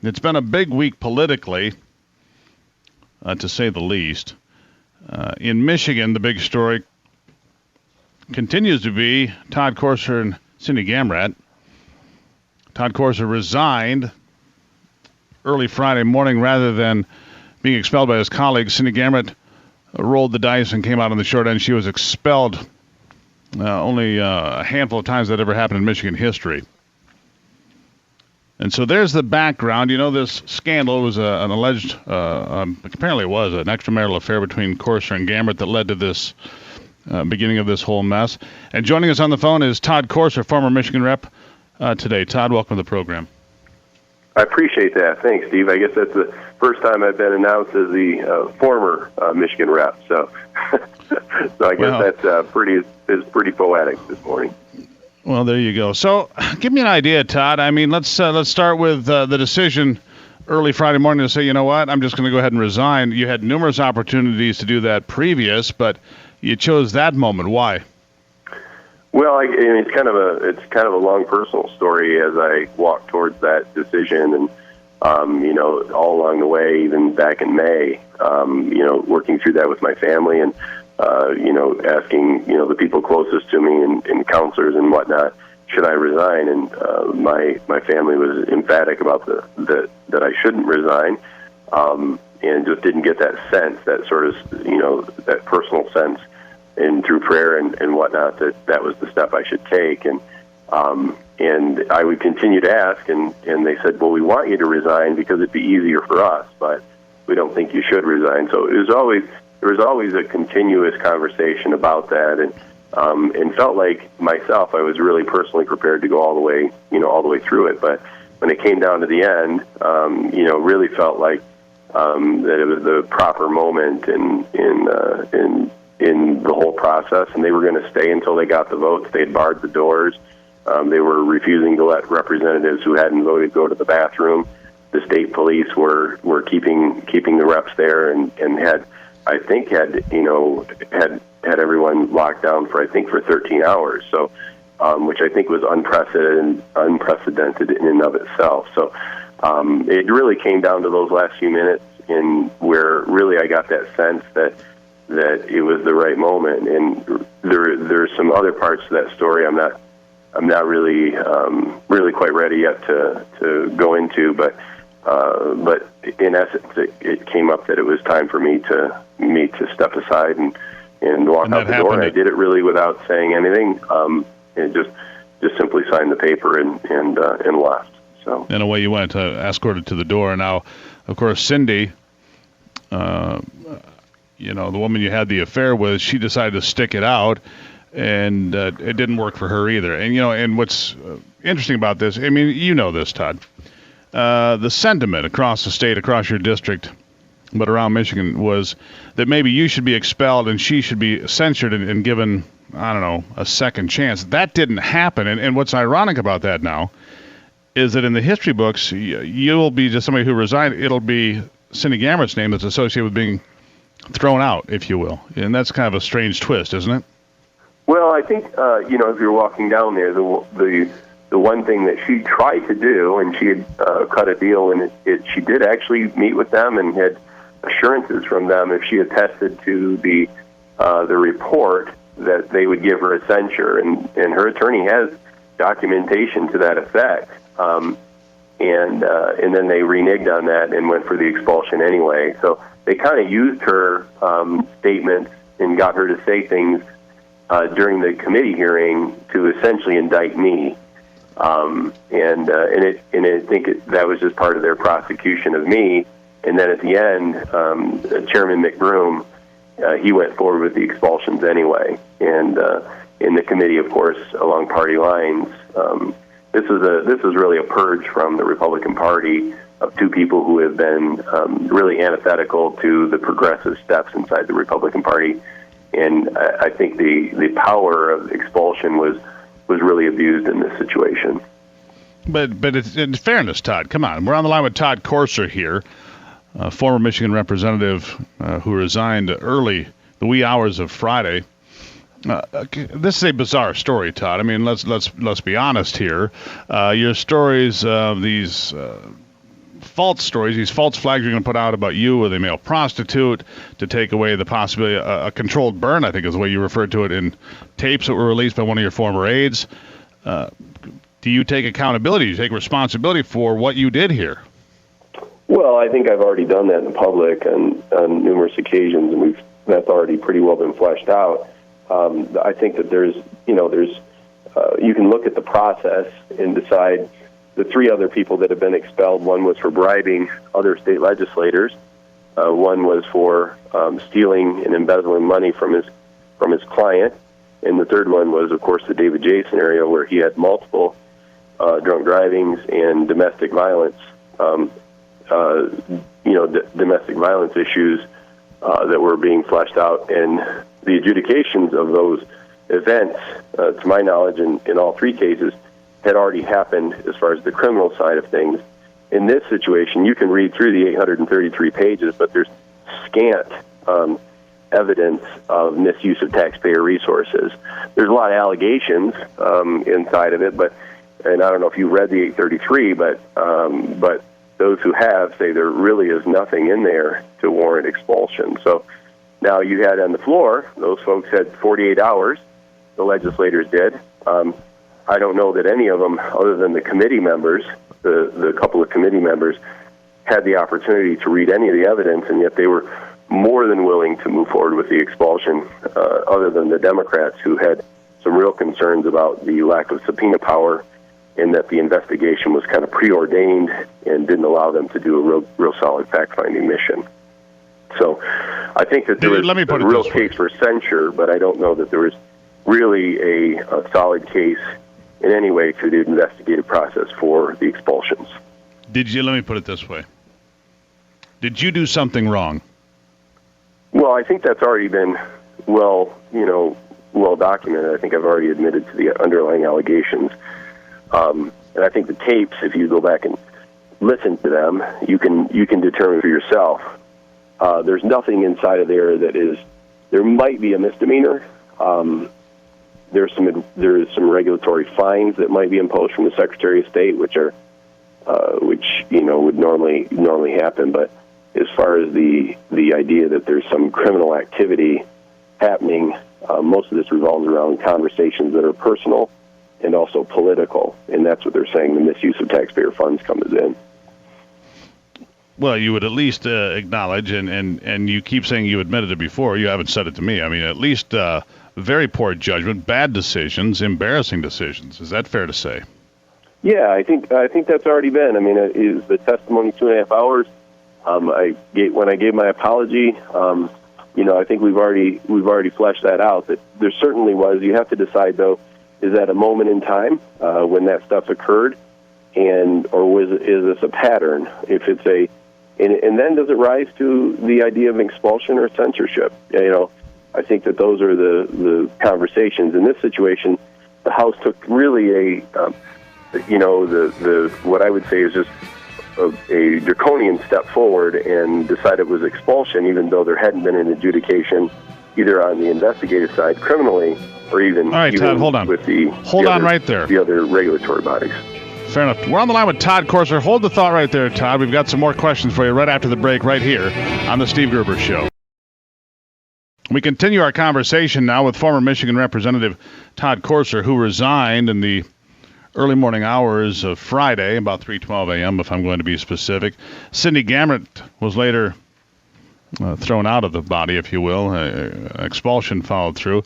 It's been a big week politically, to say the least. In Michigan, the big story continues to be Todd Courser and Cindy Gamrat. Todd Courser resigned early Friday morning rather than being expelled by his colleagues. Cindy Gamrat rolled the dice and came out on the short end. She was expelled only a handful of times that ever happened in Michigan history. And so there's the background. You know, this scandal was an alleged, apparently it was an extramarital affair between Courser and Gamrat that led to this beginning of this whole mess. And joining us on the phone is Todd Courser, former Michigan rep today. Todd, welcome to the program. I appreciate that. Thanks, Steve. I guess that's the first time I've been announced as the former Michigan rep. So, I guess that's pretty poetic this morning. Well, there you go. So, give me an idea, Todd. I mean, let's start with the decision early Friday morning to say, you know what, I'm just going to go ahead and resign. You had numerous opportunities to do that previous, but you chose that moment. Why? Well, it's kind of a long personal story as I walk towards that decision, and all along the way, even back in May, working through that with my family and asking the people closest to me and counselors and whatnot, should I resign? And my family was emphatic about that I shouldn't resign, and just didn't get that sense, that sort of that personal sense. And through prayer and whatnot, that was the step I should take. And I would continue to ask, and they said, well, we want you to resign because it'd be easier for us, but we don't think you should resign. So there was always a continuous conversation about that, and felt like myself, I was really personally prepared to go all the way through it. But when it came down to the end, really felt like that it was the proper moment in the whole process, and they were going to stay until they got the votes. They had barred the doors. They were refusing to let representatives who hadn't voted go to the bathroom. The state police were keeping the reps there, and had everyone locked down for 13 hours. So, which I think was unprecedented in and of itself. So, it really came down to those last few minutes, in where really I got that sense that it was the right moment. And there's some other parts to that story I'm not really quite ready yet to go into, but in essence it came up that it was time for me to step aside and walk out the door. And I did it really without saying anything, and just simply signed the paper and left. So, and away you went, escorted to the door. Now, of course, Cindy, the woman you had the affair with, she decided to stick it out, and it didn't work for her either. And and what's interesting about this, I mean, you know this, Todd, the sentiment across the state, across your district, but around Michigan, was that maybe you should be expelled and she should be censured and given, I don't know, a second chance. That didn't happen. And what's ironic about that now is that in the history books, you'll be just somebody who resigned. It'll be Cindy Gamrat's name that's associated with being thrown out, if you will. And that's kind of a strange twist, isn't it? Well, I think, if you're walking down there, the one thing that she tried to do, and she had cut a deal, and she did actually meet with them and had assurances from them if she attested to the report that they would give her a censure, and her attorney has documentation to that effect. And then they reneged on that and went for the expulsion anyway. So they kind of used her statements and got her to say things during the committee hearing to essentially indict me. And I think that was just part of their prosecution of me. And then at the end, Chairman McBroom, he went forward with the expulsions anyway. And in the committee, of course, along party lines, this is really a purge from the Republican Party of two people who have been really antithetical to the progressive steps inside the Republican Party. And I think the power of expulsion was really abused in this situation. But it's, in fairness, Todd, come on. We're on the line with Todd Courser here, a former Michigan representative who resigned early, the wee hours of Friday. This is a bizarre story, Todd. I mean, let's be honest here. Your stories of these false stories, these false flags you're going to put out about you with a male prostitute to take away the possibility, a controlled burn, I think is the way you referred to it, in tapes that were released by one of your former aides. Do you take accountability? Do you take responsibility for what you did here? Well, I think I've already done that in public on numerous occasions, and that's already pretty well been fleshed out. I think that there's you can look at the process and decide. The 3 other people that have been expelled, one was for bribing other state legislators, one was for stealing and embezzling money from his client, and the third one was, of course, the David J. scenario where he had multiple drunk drivings and domestic violence, domestic violence issues that were being fleshed out, and the adjudications of those events, to my knowledge, in all 3 cases, had already happened as far as the criminal side of things. In this situation, you can read through the 833 pages, but there's scant evidence of misuse of taxpayer resources. There's a lot of allegations inside of it, and I don't know if you read the 833, but those who have say there really is nothing in there to warrant expulsion. So now you had on the floor, those folks had 48 hours, the legislators did. I don't know that any of them, other than the committee members, the couple of committee members, had the opportunity to read any of the evidence, and yet they were more than willing to move forward with the expulsion, other than the Democrats, who had some real concerns about the lack of subpoena power and that the investigation was kind of preordained and didn't allow them to do a real solid fact-finding mission. So I think that there was a real case for censure, but I don't know that there was really a solid case in any way through the investigative process for the expulsions. Let me put it this way. Did you do something wrong? Well, I think that's already been well documented. I think I've already admitted to the underlying allegations. And I think the tapes, if you go back and listen to them, you can determine for yourself. There's nothing inside of there might be a misdemeanor. There's some regulatory fines that might be imposed from the Secretary of State, which would normally happen. But as far as the idea that there's some criminal activity happening, most of this revolves around conversations that are personal and also political, and that's what they're saying the misuse of taxpayer funds comes in. Well, you would at least acknowledge, and you keep saying you admitted it before. You haven't said it to me. I mean, at least very poor judgment, bad decisions, embarrassing decisions. Is that fair to say? Yeah, I think that's already been. I mean, is the testimony 2.5 hours? When I gave my apology, I think we've already fleshed that out. That there certainly was. You have to decide though, is that a moment in time when that stuff occurred, or is this a pattern? If it's and then does it rise to the idea of expulsion or censorship? I think that those are the conversations. In this situation, the House took really what I would say is just a draconian step forward and decided it was expulsion, even though there hadn't been an adjudication either on the investigative side criminally or even, all right, Todd, hold on. With right there. The other regulatory bodies. Fair enough. We're on the line with Todd Courser. Hold the thought right there, Todd. We've got some more questions for you right after the break right here on The Steve Gruber Show. We continue our conversation now with former Michigan Representative Todd Courser, who resigned in the early morning hours of Friday, about 3:12 a.m., if I'm going to be specific. Cindy Gamrett was later thrown out of the body, if you will. Expulsion followed through.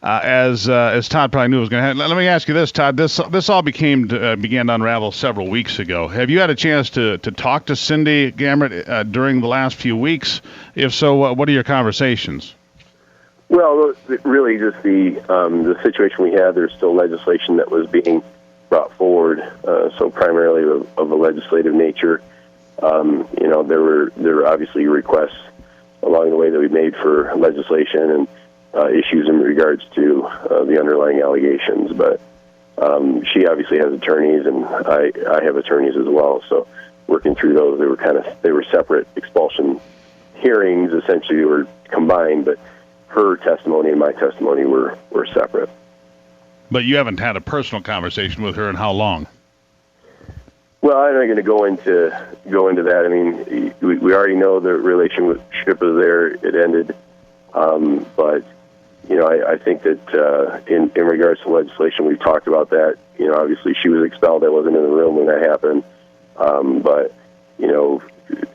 As Todd probably knew it was going to happen. Let me ask you this, Todd. This all began to unravel several weeks ago. Have you had a chance to talk to Cindy Gamrett during the last few weeks? If so, what are your conversations? Well, really just the situation we had. There's still legislation that was being brought forward, so primarily of a legislative nature. There were obviously requests along the way that we made for legislation and issues in regards to the underlying allegations. But she obviously has attorneys, and I have attorneys as well. So working through those, they were separate expulsion hearings. Essentially, they were combined, but her testimony and my testimony were separate. But you haven't had a personal conversation with her in how long? Well, I'm not going to go into that. I mean, we already know the relationship was there. It ended, but I think that in regards to legislation, we've talked about that. Obviously she was expelled. I wasn't in the room when that happened, but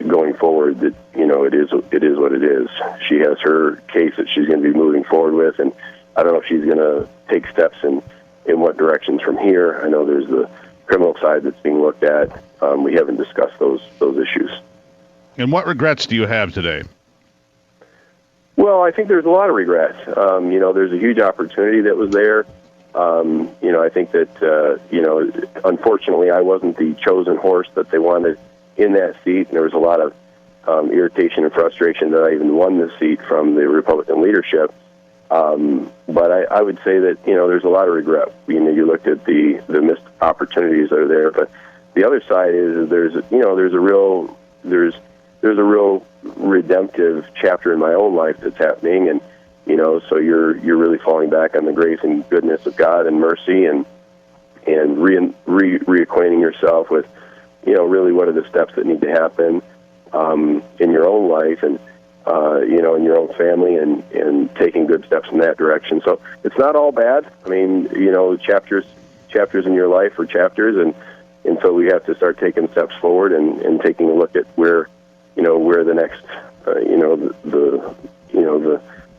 going forward, that it is what it is. She has her case that she's going to be moving forward with, and I don't know if she's going to take steps in what directions from here. I know there's the criminal side that's being looked at. We haven't discussed those issues. And what regrets do you have today? Well, I think there's a lot of regrets. There's a huge opportunity that was there. I think that, unfortunately, I wasn't the chosen horse that they wanted in that seat, and there was a lot of irritation and frustration that I even won this seat from the Republican leadership. But I would say that, there's a lot of regret. You looked at the missed opportunities that are there, but the other side is there's a real redemptive chapter in my own life that's happening, and so you're really falling back on the grace and goodness of God and mercy, and reacquainting yourself with really what are the steps that need to happen in your own life, and in your own family, and taking good steps in that direction. So it's not all bad. I mean, chapters in your life are chapters, and so we have to start taking steps forward and taking a look at where the next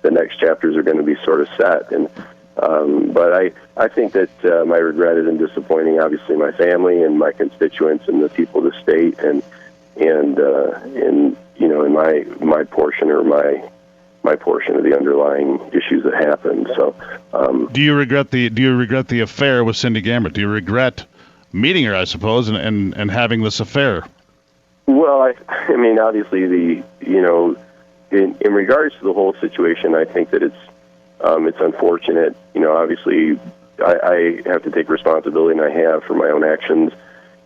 the next chapters are going to be sort of set. And but I think that my regret is in disappointing, obviously, my family and my constituents and the people of the state, and in my portion, or my portion of the underlying issues that happened. So do you regret the affair with Cindy Gambert? Do you regret meeting her, I suppose, and having this affair? Well, I mean, obviously, in regards to the whole situation, I think that it's unfortunate. Obviously, I have to take responsibility, and I have, for my own actions,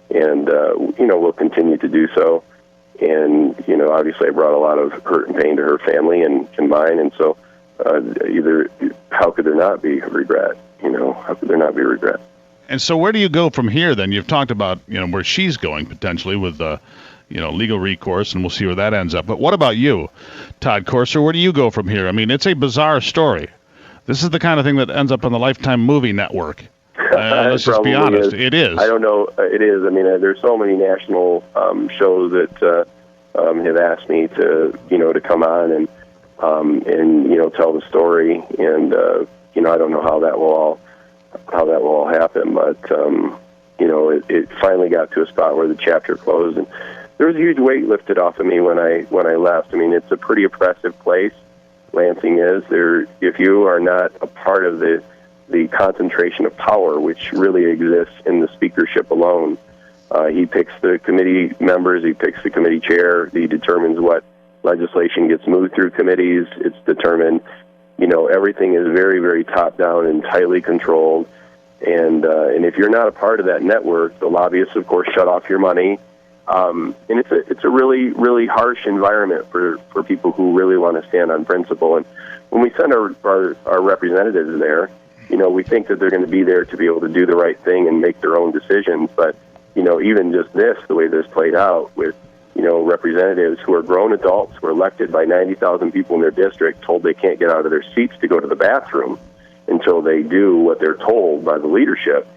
and will continue to do so. And obviously, I brought a lot of hurt and pain to her family and mine, and so how could there not be regret? How could there not be regret? And so, where do you go from here? Then you've talked about where she's going potentially with legal recourse, and we'll see where that ends up. But what about you, Todd Courser? Where do you go from here? I mean, it's a bizarre story. This is the kind of thing that ends up on the Lifetime movie network. Let's just be honest. It is. I don't know. It is. I mean, there's so many national shows that have asked me to come on and tell the story, and I don't know how that will all happen, but it finally got to a spot where the chapter closed, and there was a huge weight lifted off of me when I left. I mean, it's a pretty oppressive place. Lansing is. If you are not a part of the concentration of power, which really exists in the speakership alone, he picks the committee members, he picks the committee chair, he determines what legislation gets moved through committees. It's determined, everything is very, very top down and tightly controlled. And if you're not a part of that network, the lobbyists, of course, shut off your money. And it's a really, really harsh environment for people who really want to stand on principle. And when we send our representatives there, we think that they're going to be there to be able to do the right thing and make their own decisions. But, even just the way this played out with, representatives who are grown adults who are elected by 90,000 people in their district, told they can't get out of their seats to go to the bathroom until they do what they're told by the leadership.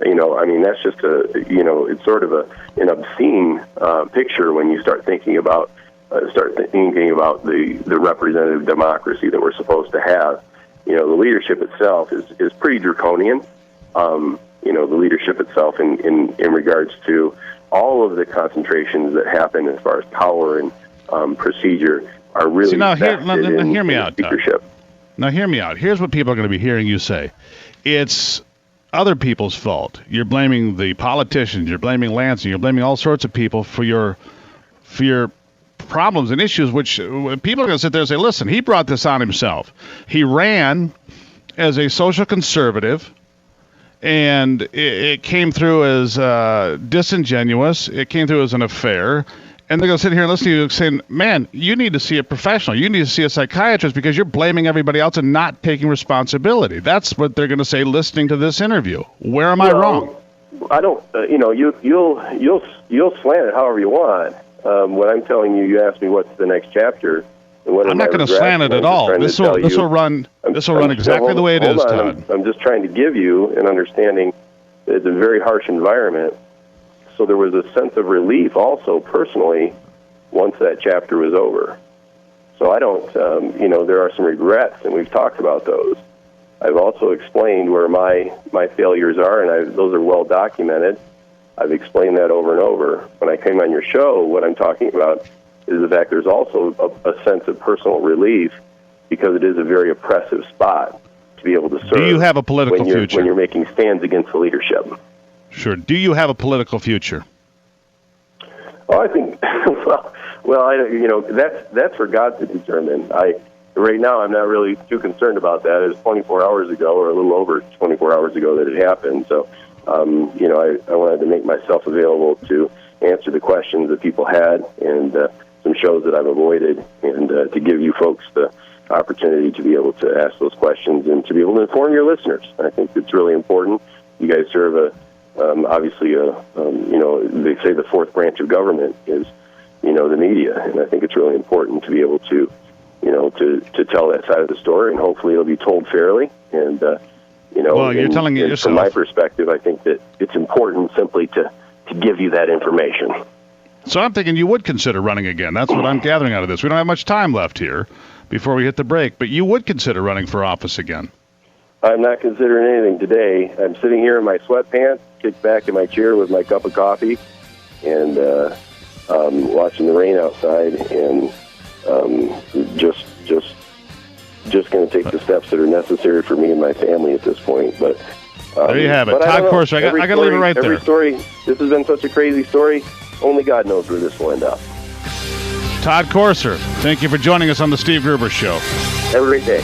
I mean, that's just it's sort of an obscene picture when you start thinking about the representative democracy that we're supposed to have. The leadership itself is pretty draconian. The leadership itself in regards to all of the concentrations that happen as far as power and procedure are really. See, now hear me out, Todd. Now hear me out. Here's what people are going to be hearing you say. It's other people's fault. You're blaming the politicians. You're blaming Lansing. You're blaming all sorts of people for your problems and issues, which people are going to sit there and say, listen, he brought this on himself. He ran as a social conservative, and it came through as disingenuous. It came through as an affair. And they're going to sit here and listen to you saying, man, you need to see a professional. You need to see a psychiatrist because you're blaming everybody else and not taking responsibility. That's what they're going to say listening to this interview. Where am I wrong? I don't. You'll slant it however you want. What I'm telling you, you asked me what's the next chapter. I'm not going to slant it at all. This will run exactly the way it is, Todd. I'm just trying to give you an understanding that it's a very harsh environment. So there was a sense of relief also personally once that chapter was over. So I don't, there are some regrets, and we've talked about those. I've also explained where my failures are, and those are well documented. I've explained that over and over. When I came on your show, what I'm talking about is the fact there's also a sense of personal relief because it is a very oppressive spot to be able to serve. Do you have a political future? When you're making stands against the leadership. Sure. Do you have a political future? Oh, I think, that's for God to determine. Right now, I'm not really too concerned about that. It was 24 hours ago, or a little over 24 hours ago that it happened. So, I wanted to make myself available to answer the questions that people had and some shows that I've avoided, and to give you folks the opportunity to be able to ask those questions and to be able to inform your listeners. I think it's really important. You guys serve obviously, they say the fourth branch of government is, the media, and I think it's really important to be able to, to tell that side of the story, and hopefully it'll be told fairly. And well, you're telling it yourself. From my perspective, I think that it's important simply to give you that information. So I'm thinking you would consider running again. That's what I'm gathering out of this. We don't have much time left here before we hit the break, but you would consider running for office again. I'm not considering anything today. I'm sitting here in my sweatpants, kicked back in my chair with my cup of coffee, and watching the rain outside, and just going to take the steps that are necessary for me and my family at this point. But there you have it, Todd Courser. I got to leave it right there. Every story. This has been such a crazy story. Only God knows where this will end up. Todd Courser, thank you for joining us on the Steve Gruber Show. Have a great day.